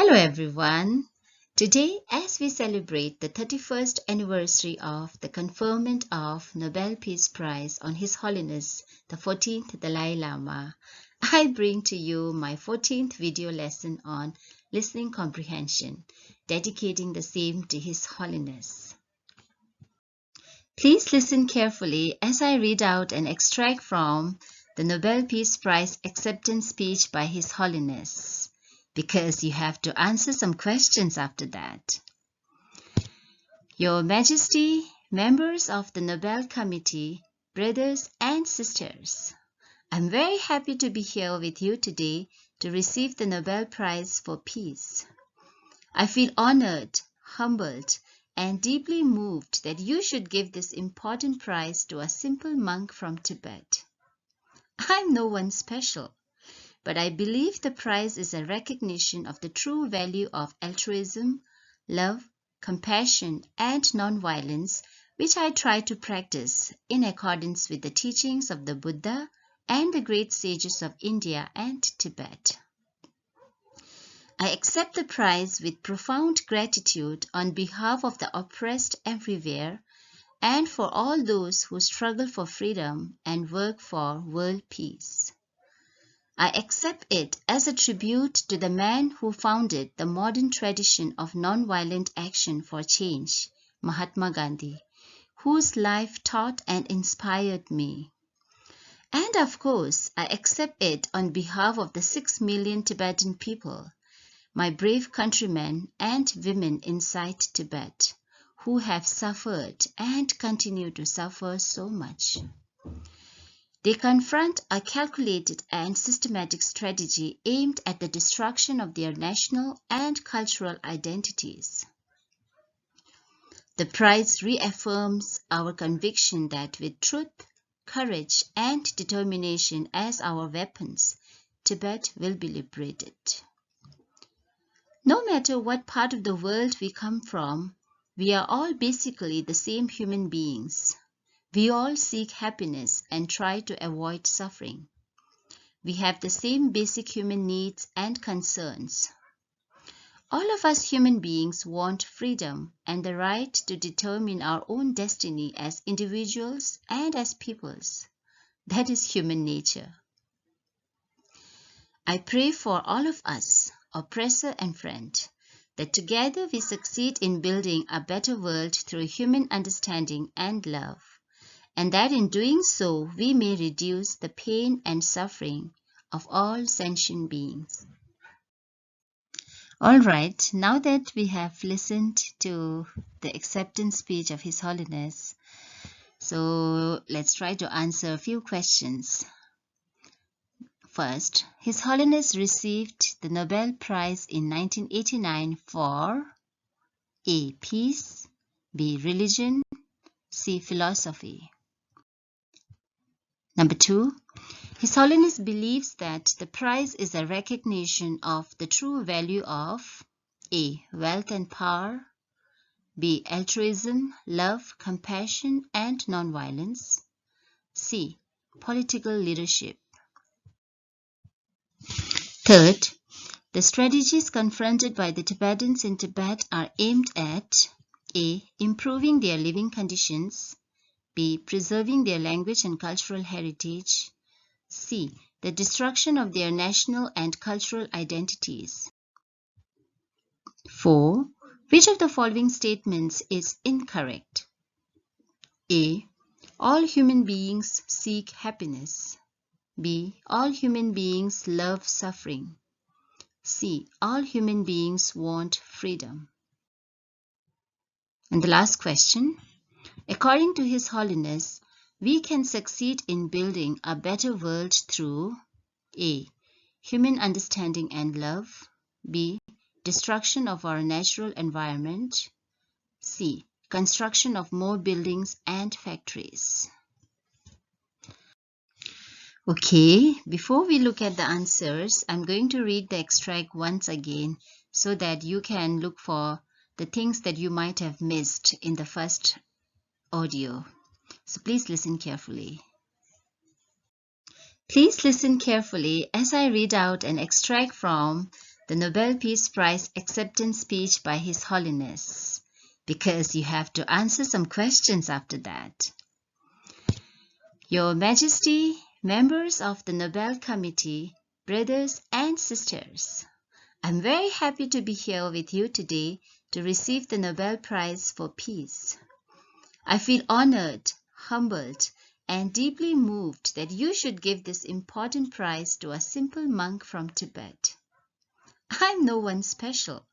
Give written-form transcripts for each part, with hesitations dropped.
Hello everyone. Today, as we celebrate the 31st anniversary of the conferment of Nobel Peace Prize on His Holiness, the 14th Dalai Lama, I bring to you my 14th video lesson on listening comprehension, dedicating the same to His Holiness. Please listen carefully as I read out an extract from the Nobel Peace Prize acceptance speech by His Holiness, because you have to answer some questions after that. Your Majesty, members of the Nobel Committee, brothers and sisters, I'm very happy to be here with you today to receive the Nobel Prize for Peace. I feel honored, humbled, and deeply moved that you should give this important prize to a simple monk from Tibet. I'm no one special, but I believe the prize is a recognition of the true value of altruism, love, compassion, and non-violence, which I try to practice in accordance with the teachings of the Buddha and the great sages of India and Tibet. I accept the prize with profound gratitude on behalf of the oppressed everywhere and for all those who struggle for freedom and work for world peace. I accept it as a tribute to the man who founded the modern tradition of non-violent action for change, Mahatma Gandhi, whose life taught and inspired me. And of course, I accept it on behalf of the 6 million Tibetan people, my brave countrymen and women inside Tibet, who have suffered and continue to suffer so much. They confront a calculated and systematic strategy aimed at the destruction of their national and cultural identities. The prize reaffirms our conviction that with truth, courage, and determination as our weapons, Tibet will be liberated. No matter what part of the world we come from, we are all basically the same human beings. We all seek happiness and try to avoid suffering. We have the same basic human needs and concerns. All of us human beings want freedom and the right to determine our own destiny as individuals and as peoples. That is human nature. I pray for all of us, oppressor and friend, that together we succeed in building a better world through human understanding and love, and that in doing so we may reduce the pain and suffering of all sentient beings. All right, now that we have listened to the acceptance speech of His Holiness, so let's try to answer a few questions. First, His Holiness received the Nobel Prize in 1989 for A. Peace, B. Religion, C. Philosophy. Number 2, His Holiness believes that the prize is a recognition of the true value of A. Wealth and power, B. Altruism, love, compassion, and non-violence, C. Political leadership. Third, the strategies confronted by the Tibetans in Tibet are aimed at A. Improving their living conditions, B. Preserving their language and cultural heritage, C. The destruction of their national and cultural identities. 4. Which of the following statements is incorrect? A. All human beings seek happiness. B. All human beings love suffering. C. All human beings want freedom. And the last question. According to His Holiness, we can succeed in building a better world through A. Human understanding and love, B. Destruction of our natural environment, C. Construction of more buildings and factories. Okay, before we look at the answers, I'm going to read the extract once again so that you can look for the things that you might have missed in the first audio. So please listen carefully. Please listen carefully as I read out an extract from the Nobel Peace Prize acceptance speech by His Holiness, because you have to answer some questions after that. Your Majesty, members of the Nobel Committee, brothers and sisters, I'm very happy to be here with you today to receive the Nobel Prize for Peace. I feel honored, humbled, and deeply moved that you should give this important prize to a simple monk from Tibet. I'm no one special,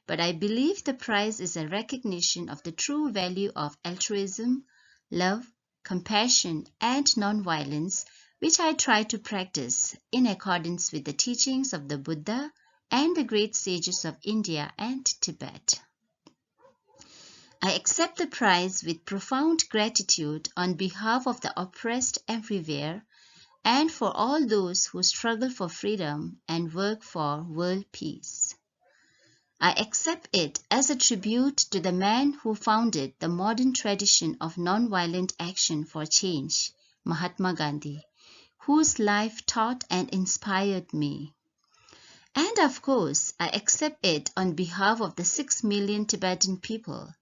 but I believe the prize is a recognition of the true value of altruism, love, compassion, and non-violence, which I try to practice in accordance with the teachings of the Buddha and the great sages of India and Tibet. I accept the prize with profound gratitude on behalf of the oppressed everywhere and for all those who struggle for freedom and work for world peace. I accept it as a tribute to the man who founded the modern tradition of non-violent action for change, Mahatma Gandhi, whose life taught and inspired me. And of course, I accept it on behalf of the 6 million Tibetan people,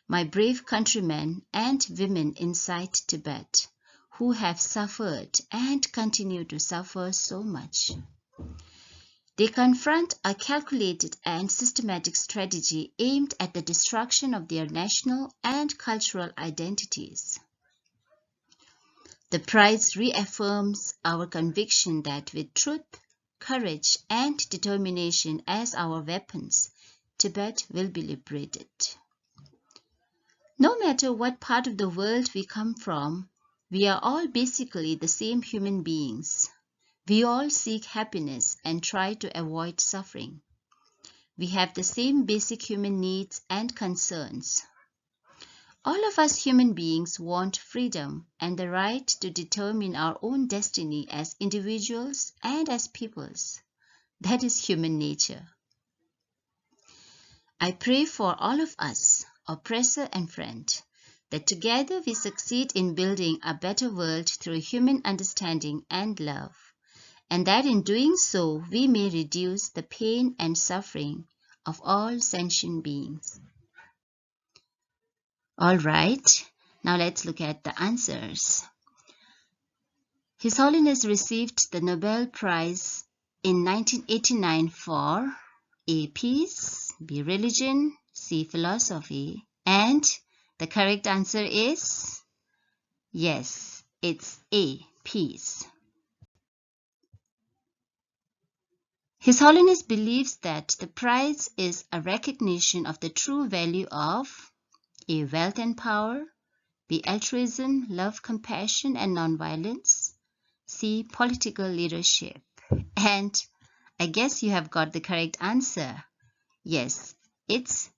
my brave countrymen and women inside Tibet, who have suffered and continue to suffer so much. They confront a calculated and systematic strategy aimed at the destruction of their national and cultural identities. The prize reaffirms our conviction that with truth, courage, and determination as our weapons, Tibet will be liberated. No matter what part of the world we come from, we are all basically the same human beings. We all seek happiness and try to avoid suffering. We have the same basic human needs and concerns. All of us human beings want freedom and the right to determine our own destiny as individuals and as peoples. That is human nature. I pray for all of us, oppressor and friend, that together we succeed in building a better world through human understanding and love, and that in doing so we may reduce the pain and suffering of all sentient beings. All right, now let's look at the answers. His Holiness received the Nobel Prize in 1989 for A. Peace, B. Religion, C. Philosophy, and the correct answer is yes, it's A. Peace. His Holiness believes that the prize is a recognition of the true value of A. Wealth and power, B. Altruism, love, compassion, and nonviolence, C. Political leadership. And I guess you have got the correct answer. Yes, it's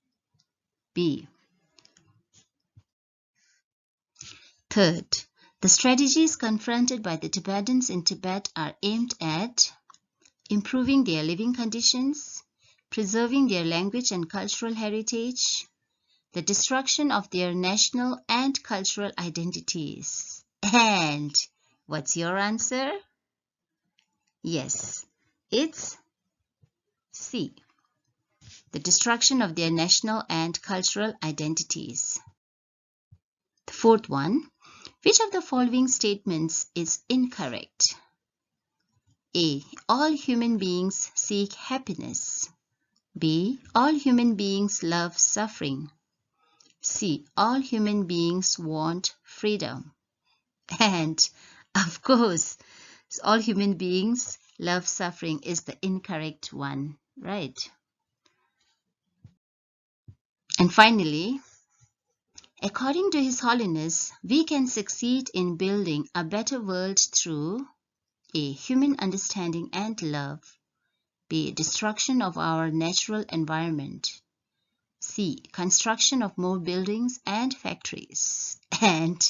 B. Third, the strategies confronted by the Tibetans in Tibet are aimed at improving their living conditions, preserving their language and cultural heritage, the destruction of their national and cultural identities. And what's your answer? Yes, it's C. The destruction of their national and cultural identities. The fourth one, which of the following statements is incorrect? A. All human beings seek happiness. B. All human beings love suffering. C. All human beings want freedom. And of course, all human beings love suffering is the incorrect one, right? And finally, according to His Holiness, we can succeed in building a better world through A. Human understanding and love. B. Destruction of our natural environment. C. Construction of more buildings and factories. And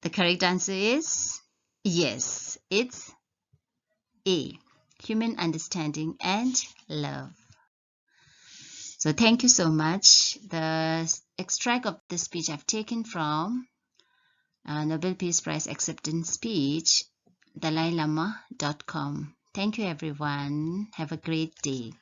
the correct answer is yes, it's A. Human understanding and love. So thank you so much. The extract of the speech I've taken from Nobel Peace Prize acceptance speech, DalaiLama.com. Thank you, everyone. Have a great day.